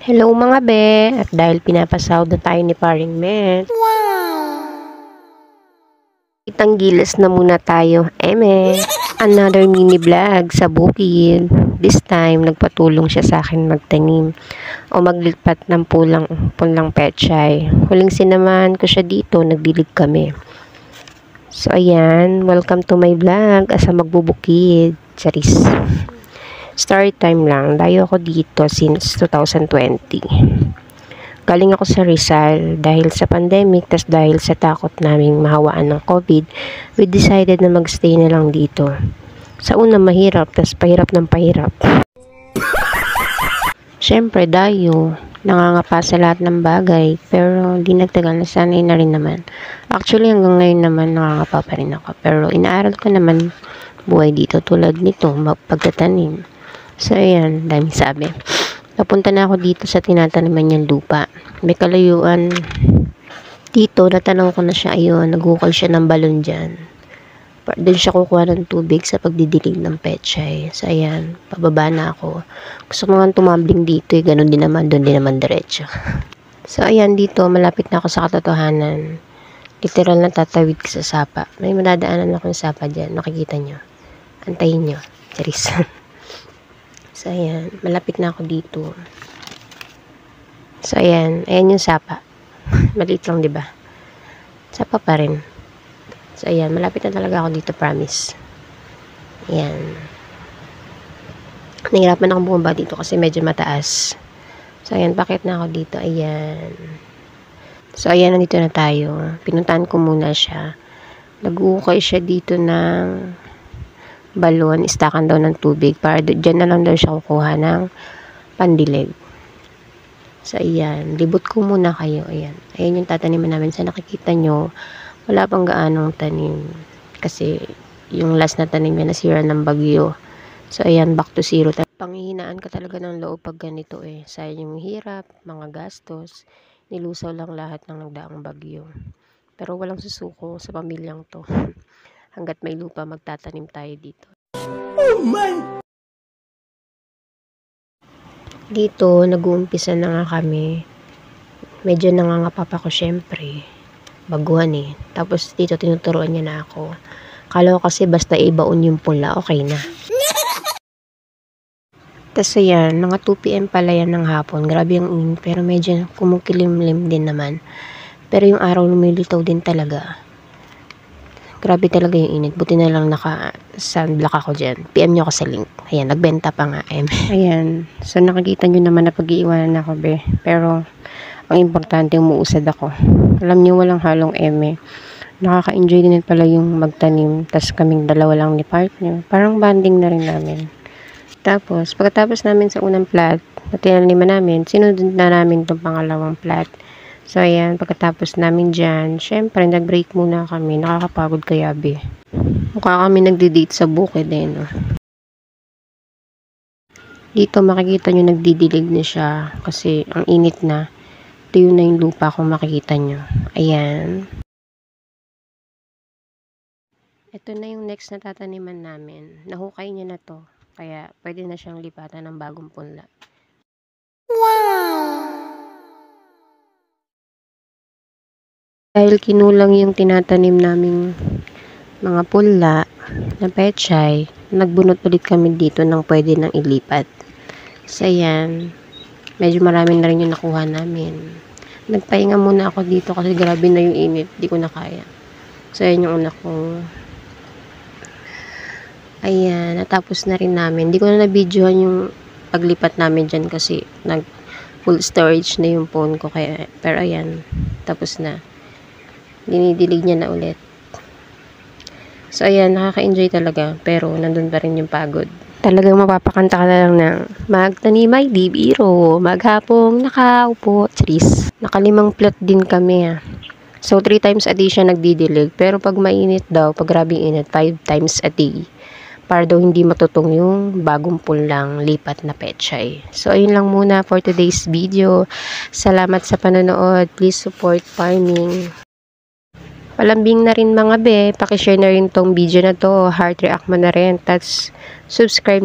Hello mga be, at dahil pinapasahod na tayo ni paring Met, itang gilas na muna tayo, eme. Another mini vlog sa bukid. This time, nagpatulong siya sa akin magtanim o maglipat ng pulang pechay. Huling sinaman ko siya dito, nagdilig kami. So ayan, welcome to my vlog asa magbubukid. Charis. Story time lang. Dayo ako dito since 2020. Galing ako sa Rizal dahil sa pandemic, tas dahil sa takot naming mahawaan ng COVID, we decided na magstay na lang dito. Sa una mahirap, tas pahirap ng pahirap. Siyempre, dayo, nangangapa sa lahat ng bagay, pero di nagtagal, nasanay na rin naman. Actually, hanggang ngayon naman, nangangapa pa rin ako. Pero inaaral ko naman buhay dito tulad nito, pagtatanim. So, ayan, dami sabi. Napunta na ako dito sa tinataniman niyang lupa. May kalayuan dito, natanong ko na siya, ayun, nagukol siya ng balon dyan. Doon siya kukuha ng tubig sa pagdidilig ng pechay. So, ayan, pababa na ako. Gusto ko nga tumambling dito, ganun din naman, doon din naman diretso. So, ayan, dito, malapit na ako sa katotohanan. Literal na tatawid ko sa sapa. May madadaanan akong sapa dyan, makikita nyo. Antayin nyo. Charis. So, ayan. Malapit na ako dito. So, ayan. Ayan yung sapa. Maliit lang, diba? Sapa pa rin. So, ayan. Malapit na talaga ako dito, promise. Ayan. Nahirapan akong bumaba dito kasi medyo mataas. So, ayan. Bakit na ako dito? Ayan. So, ayan. Nandito na tayo. Pinuntahan ko muna siya. Nag-uukay siya dito ng balon, istakan daw ng tubig para dyan na lang daw siya kukuha ng pandilig. So, ayan. Libot ko muna kayo. Ayan. Ayan yung tataniman namin. Sa nakikita nyo, wala pang gaanong tanim. Kasi, yung last na tanim niya nasira ng bagyo. So, ayan. Back to zero. Panghihinaan ka talaga ng loob pag ganito eh. Sayang yung hirap, mga gastos. Nilusaw lang lahat ng nagdaang bagyo. Pero walang susuko sa pamilyang to. Hanggat may lupa, magtatanim tayo dito. Oh my! Dito, nag-uumpisa na nga kami. Medyo nangangapapa ko syempre. Baguhan eh. Tapos dito, tinuturuan niya na ako. Kala ko kasi basta ibaon yung pula, okay na. Tapos ayan, mga 2 PM pala yan ng hapon. Grabe yung init, pero medyo kumukilimlim din naman. Pero yung araw lumilitaw din talaga. Grabe talaga yung init. Buti na lang naka-sunblock ako dyan. PM nyo ako sa link. Ayan, nagbenta pa nga. Ayan. So, nakikita nyo naman na pag-iiwanan ako, be. Pero, ang importante, umuusad ako. Alam nyo, walang halong eme. Nakaka-enjoy din pala yung magtanim. Tas kaming dalawa lang ni partner. Parang bonding na rin namin. Tapos, pagkatapos namin sa unang plat, na tinaniman namin, sinunod na namin itong pangalawang plat. So, ayan, pagkatapos namin dyan, syempre, nag-break muna kami. Nakakapagod kaya, be. Mukha kami nagdi-date sa bukid, eh, no? Dito, makikita nyo, nagdidilig na siya. Kasi, ang init na. Ito yun na yung lupa kung makikita nyo. Ayan. Ito na yung next na tataniman namin. Nahukay niya na to. Kaya, pwede na siyang lipatan ng bagong punla. Wow! Dahil kinulang yung tinatanim naming mga pula na pechay, nagbunot ulit kami dito ng pwede nang ilipat. So, ayan. Medyo marami na rin yung nakuha namin. Nagpahinga muna ako dito kasi grabe na yung init. Di ko na kaya. So, ayan yung una kong. Ayan. Natapos na rin namin. Di ko na na-videohan yung paglipat namin dyan kasi full storage na yung phone ko. Kaya, pero ayan. Tapos na. Dinidilig niya na ulit. So, ayan, nakaka-enjoy talaga. Pero, nandun pa rin yung pagod. Talagang mapapakanta ka na lang ng magtanimay, di biro. Maghapong nakaupo. Charis. Nakalimang plot din kami, ha. So, 3 times a day siya nagdidilig. Pero, pag mainit daw, pag grabing init, 5 times a day. Para daw hindi matutong yung bagong pulang lipat na pechay. So, ayun lang muna for today's video. Salamat sa panonood. Please support farming. Palambing na rin mga be, pakishare na rin tong video na to, heart react mo na rin, tas subscribe